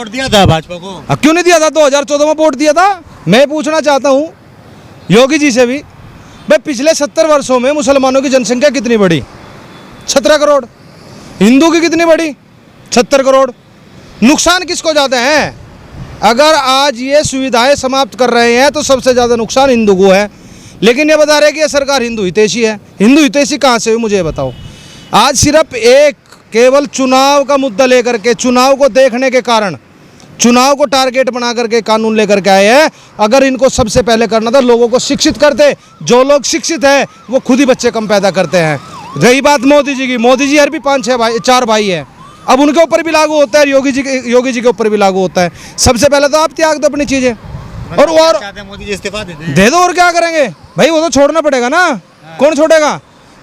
Vote दिया था भाजपा को? क्यों नहीं दिया था? 2014 में वोट दिया था। मैं पूछना चाहता हूँ योगी जी से भी, भाई पिछले 70 वर्षों में मुसलमानों की जनसंख्या कितनी बढ़ी? 17 करोड़। हिंदू की कितनी बढ़ी? 76 करोड़। नुकसान किसको ज़्यादा है? अगर आज ये सुविधाएं समाप्त कर रहे हैं तो सबसे ज़्यादा नुकसान हिंदू को है। लेकिन ये बता रहे हैं कि ये सरकार हिंदू हितैषी है। हिंदू हितैषी कहाँ से हुई मुझे ये बताओ। आज सिर्फ एक केवल चुनाव का मुद्दा लेकर के, चुनाव को देखने के कारण, चुनाव को टारगेट बना करके कानून लेकर के आए हैं। अगर इनको सबसे पहले करना था लोगों को शिक्षित करते। जो लोग शिक्षित हैं वो खुद ही बच्चे कम पैदा करते हैं। रही बात मोदी जी की, मोदी जी हर भी 5-6 भाई 4 भाई है। अब उनके ऊपर भी लागू होता है, योगी जी के ऊपर भी लागू होता है। सबसे पहले तो आप त्याग दो अपनी चीज़ें। और मोदी जी इस्तीफा दे दो और क्या करेंगे भाई? वो तो छोड़ना पड़ेगा ना। कौन छोड़ेगा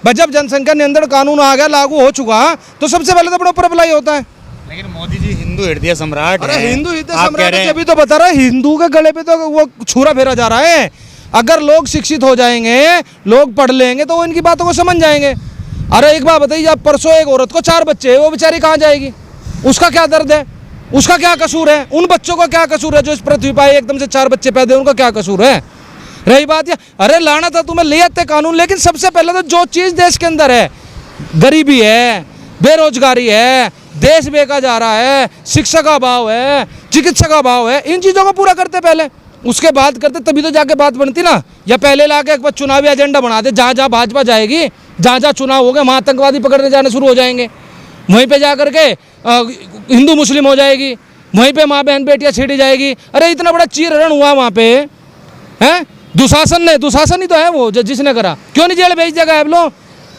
भाई? जब जनसंख्या नियंत्रण कानून आ गया, लागू हो चुका, तो सबसे पहले तो अपने ऊपर अप्लाई होता है। लेकिन मोदी जी हिंदू हृदय सम्राट अरे हैं। हिंदू हृदय आप सम्राट कह रहे है, हैं- तभी तो बता रहा है। हिंदू के गले पे तो वो छुरा फेरा जा रहा है। अगर लोग शिक्षित हो जाएंगे, लोग पढ़ लेंगे तो वो इनकी बातों को समझ जाएंगे। अरे एक बात बताइए, अब परसों एक औरत को 4 बच्चे हैं, वो बेचारी कहाँ जाएगी? उसका क्या दर्द है? उसका क्या कसूर है? उन बच्चों का क्या कसूर है जो इस पृथ्वी पर एकदम से 4 बच्चे पैदा हुए? उनका क्या कसूर है? रही बात ये, अरे लाना था तुम्हें, ले आते कानून। लेकिन सबसे पहले तो जो चीज़ देश के अंदर है, गरीबी है, बेरोजगारी है, देश बेका जा रहा है, शिक्षा का अभाव है, चिकित्सा का अभाव है, इन चीज़ों को पूरा करते पहले, उसके बाद करते तभी तो जाके बात बनती ना। या पहले लाके एक बार चुनावी एजेंडा बना दे, जहाँ जहाँ भाजपा जाएगी, जहाँ जहाँ चुनाव हो गए वहाँ आतंकवादी पकड़ने जाने शुरू हो जाएंगे। वहीं पे जा करके हिंदू मुस्लिम हो जाएगी, वहीं पे माँ बहन बेटियाँ छेड़ी जाएगी। अरे इतना बड़ा चीरहरण हुआ वहाँ पे, हैं? दुशासन ही तो है वो जिसने करा। क्यों नहीं जेल भेज देगा? अब लो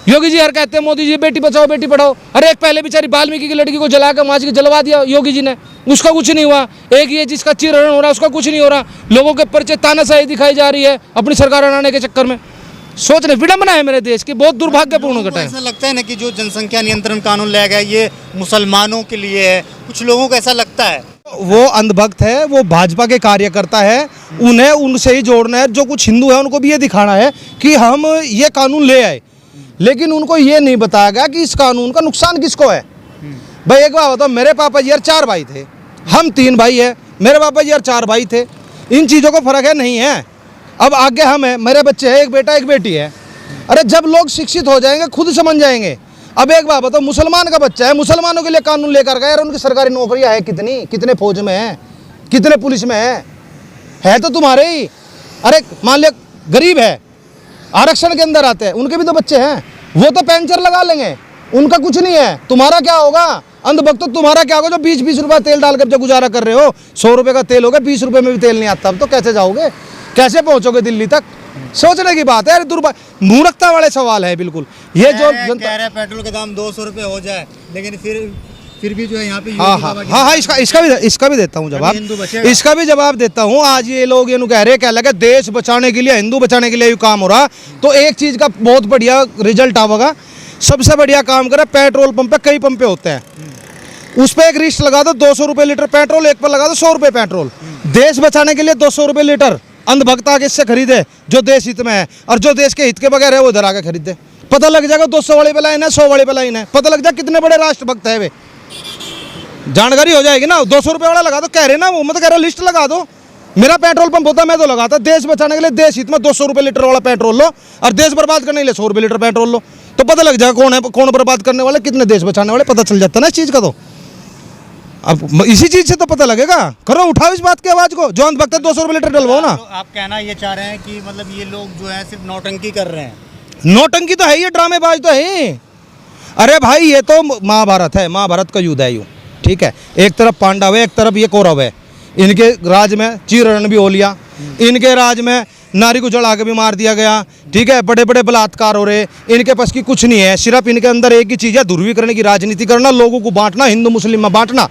योगी जी हर कहते हैं मोदी जी बेटी बचाओ बेटी पढ़ाओ। अरे एक पहले बेचारी वाल्मीकि की लड़की को जला कर माच के जलवा दिया योगी जी ने, उसका कुछ नहीं हुआ। एक ये जिसका चीरहरण हो रहा है उसका कुछ नहीं हो रहा। लोगों के परिचय तानाशाही दिखाई जा रही है अपनी सरकार बनाने के चक्कर में। सोच रहे विडंबना है मेरे देश की, बहुत दुर्भाग्यपूर्ण घटना है। ऐसा लगता है ना कि जो जनसंख्या नियंत्रण कानून लाया गया ये मुसलमानों के लिए है, कुछ लोगों को ऐसा लगता है। वो अंधभक्त है, वो भाजपा के कार्यकर्ता है, उन्हें उनसे ही जोड़ना है। जो कुछ हिंदू है उनको भी ये दिखाना है कि हम ये कानून ले आए, लेकिन उनको ये नहीं बताया गया कि इस कानून का नुकसान किसको है। भाई एक बात बताओ, मेरे पापा जी यार 4 भाई थे, हम 3 भाई है, मेरे पापा जी यार 4 भाई थे। इन चीज़ों को फर्क है नहीं है। अब आगे हम है, मेरे बच्चे हैं, एक बेटा एक बेटी है। अरे जब लोग शिक्षित हो जाएंगे खुद समझ जाएंगे। अब एक बात बताओ, मुसलमान का बच्चा है, मुसलमानों के लिए कानून लेकर गए, उनकी सरकारी नौकरियां है कितने फौज में है, कितने पुलिस में है तो तुम्हारे ही। अरे मान लिया गरीब है, आरक्षण के अंदर आते हैं, उनके भी तो बच्चे हैं, वो तो पंचर लगा लेंगे, उनका कुछ नहीं है। तुम्हारा क्या होगा अंधभक्त? तो तुम्हारा क्या होगा जो 20-20 रुपये तेल डालकर जो गुजारा कर रहे हो? 100 रुपये का तेल होगा, 20 रुपये में भी तेल नहीं आता। अब तो कैसे जाओगे, कैसे पहुंचोगे दिल्ली तक? सोचने की बात है यार, मूर्खता वाले सवाल है बिल्कुल। ये जो कह रहे हैं पेट्रोल का दाम 200 रुपये हो जाए, लेकिन फिर भी जो है यहाँ पे हाँ, इसका भी देता हूँ जवाब। इसका भी जवाब देता हूँ। आज ये लोग ये कह रहे हैं क्या लगे देश बचाने के लिए, हिंदू बचाने के लिए ये काम हो रहा, तो एक चीज़ का बहुत बढ़िया रिजल्ट आवेगा। सबसे बढ़िया काम करें, पेट्रोल पंप पे कई पंपे होते हैं, उस पर एक लिस्ट लगा दो, 200 रुपये लीटर पेट्रोल, एक पर लगा दो 100 रुपये पेट्रोल। देश बचाने के लिए 200 रुपये लीटर अंधभक्त आगे इससे खरीदे जो देश हित में है, और जो देश के हित के बगैर है वो इधर आके खरीदे। पता लग जाएगा 200 वाली पे लाइन है, 100 वाली पे लाइन है, पता लग जाए कितने बड़े राष्ट्रभक्त है वे, जानकारी हो जाएगी ना। 200 रुपये वाला लगा दो, कह रहे ना वो, मैं तो कह रहा हूँ लिस्ट लगा दो। मेरा पेट्रोल पंप होता मैं तो लगाता, देश बचाने के लिए, देश हित में 200 रुपये लीटर वाला पेट्रोल लो, और देश बर्बाद करने के लिए 100 रुपये लीटर पेट्रोल लो, तो पता लग जाएगा कौन है, कौन बर्बाद करने वाले, कितने देश बचाने वाले, पता चल जाता ना इस चीज़ का। तो अब इसी चीज़ से तो पता लगेगा। करो, उठाओ इस बात की आवाज़ को, जो अंधभक्त 200 रुपये लीटर डलवाओ ना। तो आप कहना ये चाह रहे हैं कि मतलब ये लोग जो है सिर्फ नौटंकी कर रहे हैं? नौटंकी तो है, ये ड्रामेबाज तो है। अरे भाई ये तो महाभारत है, महाभारत का युद्ध है यूँ, ठीक है। एक तरफ पांडव है, एक तरफ ये कौरव है। इनके राज में चीरहरण भी हो लिया, इनके राज में नारी को जला के भी मार दिया गया, ठीक है। बड़े बड़े बलात्कार हो रहे, इनके पास की कुछ नहीं है। सिर्फ इनके अंदर एक ही चीज़ है, ध्रुवीकरण की राजनीति करना, लोगों को बांटना, हिंदू मुस्लिम में बांटना।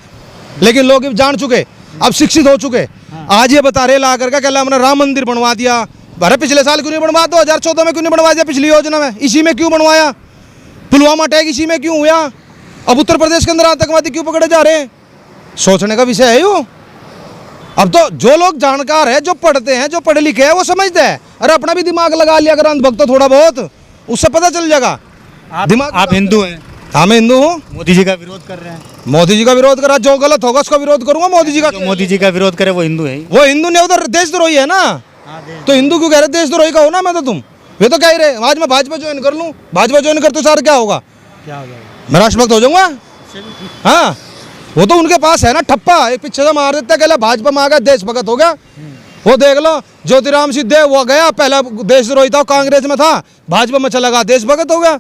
लेकिन लोग जान चुके, अब शिक्षित हो चुके। आज ये बता रहे ला करके कल हमने राम मंदिर बनवा दिया। अरे पिछले साल क्यों नहीं बनवा, 2014 में क्यों नहीं बनवा दिया? पिछली योजना में इसी में क्यों बनवाया? पुलवामा अटैक इसी में क्यों हुआ? अब उत्तर प्रदेश के अंदर आतंकवादी क्यों पकड़े जा रहे हैं? सोचने का विषय है यो। अब तो जो लोग जानकार है, जो पढ़ते हैं, जो पढ़े लिखे हैं, वो समझते हैं। अरे अपना भी दिमाग लगा लिया अगर अंधभक्त थोड़ा बहुत, उससे पता चल जाएगा। दिमाग आप हिंदू हैं? हाँ मैं हिंदू हूँ। मोदी जी का विरोध कर रहे हैं। मोदी जी का विरोध करा, जो गलत होगा उसका विरोध करूंगा। मोदी जी का, जो मोदी जी का विरोध करे वो हिंदू है ही। वो हिंदू नहीं, उधर देशद्रोही है ना। तो हिंदू क्यों कह रहे, देशद्रोही का हो ना। मैं तो तुम वे तो कह ही रहे आज मैं भाजपा ज्वाइन कर लूँ। भाजपा ज्वाइन कर तो सार क्या होगा, क्या हो जाएगा? मैं राष्ट्रभक्त हो जाऊंगा। हाँ वो तो उनके पास है ना ठप्पा, एक पीछे से मार देता है, भाजपा में आ गया देशभक्त हो गया। वो देख लो ज्योतिराम सिद्धे, वो गया पहला देशद्रोही था, कांग्रेस में था, भाजपा में चला गया, देशभक्त हो गया।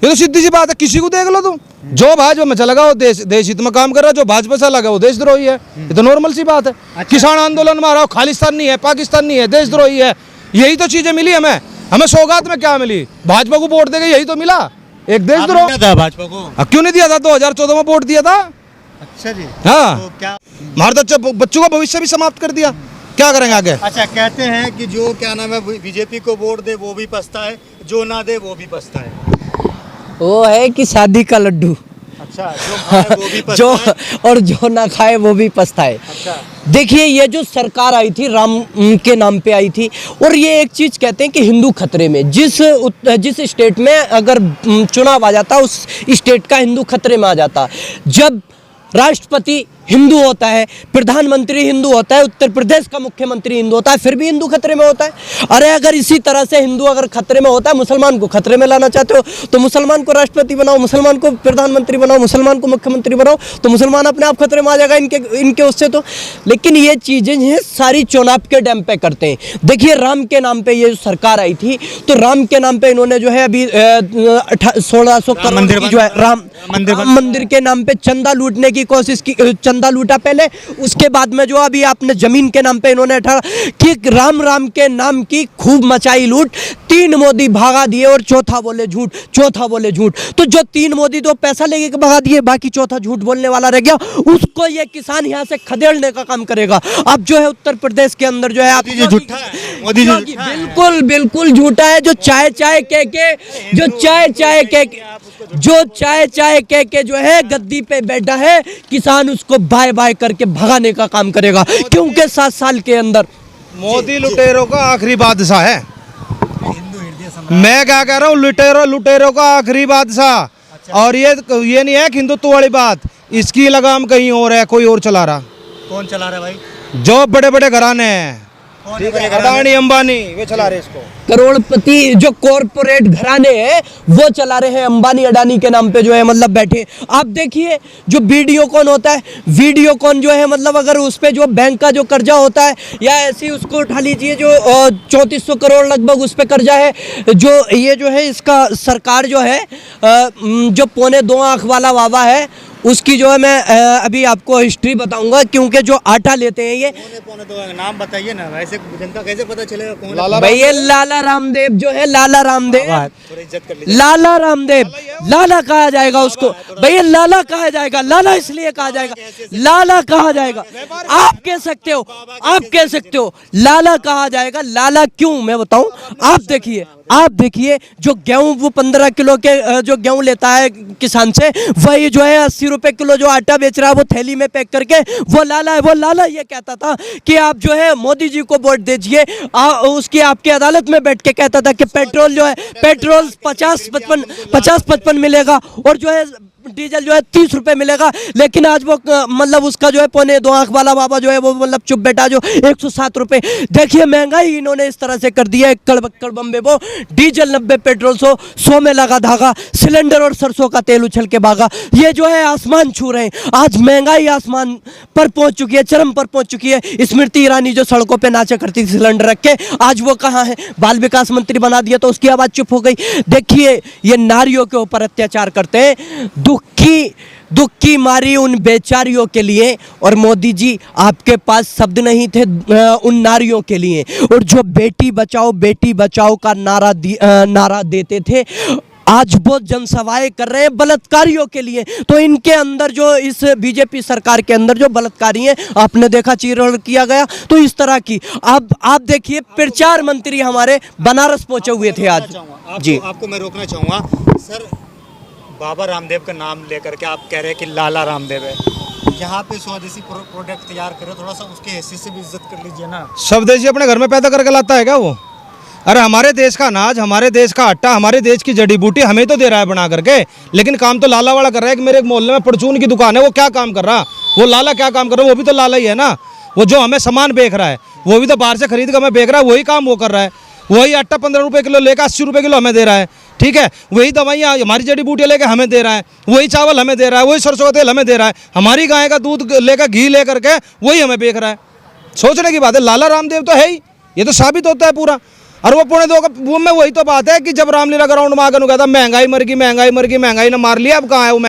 ये तो सीधी सी बात है, किसी को देख लो तुम, जो भाजपा में चला गया वो देश हित में काम कर रहा है, जो भाजपा से लगा वो देशद्रोही है। ये तो नॉर्मल सी बात है। किसान आंदोलन में आ रहा हो, खालिस्तान नहीं है, पाकिस्तान नहीं है, देशद्रोही है। यही तो चीजें मिली हमें सौगात में क्या मिली, भाजपा को वोट देगा यही तो मिला, एक देशद्रोह था भाजपा को। क्यों नहीं दिया था, 2014 में वोट दिया था। अच्छा जी। हाँ तो क्या हमारे बच्चों का भविष्य भी समाप्त कर दिया, क्या करेंगे आगे। अच्छा कहते हैं कि जो क्या नाम है बीजेपी को वोट दे वो भी पछता है, जो ना दे वो भी पछता है। वो है कि शादी का लड्डू। अच्छा, जो खाए वो भी जो पछता है। और जो ना खाए वो भी पछताए। अच्छा, देखिए ये जो सरकार आई थी राम के नाम पे आई थी, और ये एक चीज कहते हैं कि हिंदू खतरे में, जिस स्टेट में अगर चुनाव आ जाता उस स्टेट का हिंदू खतरे में आ जाता। जब राष्ट्रपति हिंदू होता है, प्रधानमंत्री हिंदू होता है, उत्तर प्रदेश का मुख्यमंत्री हिंदू होता है, फिर भी हिंदू खतरे में होता है। अरे अगर इसी तरह से हिंदू अगर खतरे में होता है, मुसलमान को खतरे में लाना चाहते हो तो मुसलमान को राष्ट्रपति बनाओ, मुसलमान को प्रधानमंत्री बनाओ, मुसलमान को मुख्यमंत्री बनाओ, तो मुसलमान अपने आप खतरे में आ जाएगा इनके उससे तो। लेकिन ये चीज़ें हैं सारी चुनाव के टाइम पे करते हैं। देखिए राम के नाम पे ये जो सरकार आई थी, तो राम के नाम पे इन्होंने जो है अभी 1600 करोड़ की जो है राम मंदिर के नाम पे चंदा लूटने की कोशिश की, चंदा लूटा पहले, उसके बाद में जो अभी आपने जमीन के नाम पे इन्होंने कि राम के नाम की खूब मचाई लूट। 3 मोदी भगा दिए और चौथा बोले झूठ। तो जो 3 मोदी तो पैसा लेके भगा दिए, बाकी चौथा झूठ बोलने वाला रह गया, उसको ये किसान यहाँ से खदेड़ने का काम करेगा। अब जो है उत्तर प्रदेश के अंदर जो है आप झूठा है, मोदी जी झूठा है। बिल्कुल झूठा है। जो चाय कह के जो है गद्दी पे बैठा है, किसान उसको बाय बाय करके भगाने का काम करेगा, क्योंकि 7 साल के अंदर मोदी लुटेरों का आखिरी बादशाह है। मैं क्या कह रहा हूँ, लुटेरों का आखिरी बादशाह। और ये नहीं है कि हिंदुत्व वाली बात, इसकी लगाम कहीं और है, कोई और चला रहा। कौन चला रहा है भाई? जो बड़े बड़े घराने हैं, कौन है? अडानी अंबानी, वे चला रहे इसको। करोड़पति जो कॉरपोरेट घराने हैं वो चला रहे हैं, अंबानी अडानी के नाम पे जो है मतलब बैठे। आप देखिए जो वीडियोकॉन होता है, वीडियोकॉन जो है मतलब अगर उस पे जो बैंक का जो कर्जा होता है या ऐसे उसको उठा लीजिए, जो 3400 करोड़ लगभग उस पे कर्जा है। जो ये जो है इसका सरकार जो है जो 2.25 आँख वाला बाबा है, उसकी जो है मैं अभी आपको हिस्ट्री बताऊंगा, क्योंकि जो आटा लेते हैं ये नाम बताइए ना, वैसे जनता कैसे पता चलेगा कौन? भैया लाला रामदेव जो है, लाला रामदेव, थोड़ी इज्जत कर लीजिए। लाला रामदेव, लाला कहा जाएगा उसको भैया, लाला कहा जाएगा, लाला इसलिए कहा जाएगा, लाला कहा जाएगा। आप कह सकते हो लाला कहा जाएगा। लाला क्यों मैं बताऊं, आप देखिए जो गेहूं वो 15 किलो के जो गेहूं लेता है किसान से, वही जो है 80 रुपए किलो जो आटा बेच रहा है वो थैली में पैक करके, वो लाला है। वो लाला ये कहता था कि आप जो है मोदी जी को वोट दीजिए, उसकी आपकी अदालत में बैठ के कहता था कि पेट्रोल जो है, पेट्रोल 50-55 मिलेगा और जो है डीजल जो है 30 रुपए मिलेगा। लेकिन आज वो मतलब उसका जो है 2.25 आँख वाला बाबा जो है वो मतलब चुप बैठा जो 107 रुपए। देखिए महंगाई इन्होंने इस तरह से कर दिया है, कड़बक्कड़ बम्बे वो डीजल 90 पेट्रोल 100 में लगा धागा, सिलेंडर और सरसों का तेल उछल के भागा। ये जो है आसमान छू रहे हैं। आज महंगाई आसमान पर पहुंच चुकी है, चरम पर पहुंच चुकी है। स्मृति ईरानी जो सड़कों पे नाचा करती थी सिलेंडर रख के, आज वो कहाँ है? बाल विकास मंत्री बना दिया तो उसकी आवाज चुप हो गई। देखिए ये नारियों के ऊपर अत्याचार करते हैं, दुख की मारी उन बेचारियों के लिए, और मोदी जी आपके पास शब्द नहीं थे उन नारियों के लिए। और जो बेटी बचाओ का नारा देते थे, आज वो जनसभाएं कर रहे हैं बलात्कारियों के लिए। तो इनके अंदर जो इस बीजेपी सरकार के अंदर जो बलात्कारी हैं, आपने देखा चीरहरण किया गया। तो इस तरह की आप देखिए प्रचार मंत्री हमारे बनारस पहुंचे हुए थे आज। जी आपको मैं रोकना चाहूँगा सर, बाबा रामदेव का नाम लेकर के आप कह रहे हैं कि लाला रामदेव है, यहाँ पे स्वदेशी प्रोडक्ट तैयार करो, थोड़ा सा उसके हैसियत से भी इज्जत कर लीजिए ना। स्वदेशी अपने घर में पैदा करके लाता है क्या वो? अरे हमारे देश का अनाज, हमारे देश का आटा, हमारे देश की जड़ी बूटी हमें तो दे रहा है बना करके, लेकिन काम तो लाला वाला कर रहा है। कि मेरे एक मोहल्ले में परचून की दुकान है, वो क्या काम कर रहा, वो लाला क्या काम कर रहा है, वो भी तो लाला ही है ना। वो जो हमें सामान बेच रहा है वो भी तो बाहर से खरीद कर हमें बेच रहा है, वही काम वो कर रहा है। वही आटा 15 रुपये किलो लेकर 80 रुपये किलो हमें दे रहा है, ठीक है। वही दवाइयाँ हमारी जड़ी बूटियाँ लेकर हमें दे रहा है, वही चावल हमें दे रहा है, वही सरसों का तेल हमें दे रहा है, हमारी गाय का दूध लेकर घी लेकर के वही हमें बेच रहा है। सोचने की बात है, लाला रामदेव तो है ही, ये तो साबित होता है पूरा। और वो पौने 2 वो में वही तो बात है कि जब रामलीला ग्राउंड में आकर कहता महंगाई मर गई, महंगाई मर गई, महंगाई ने मार लिया, अब कहाँ है वो।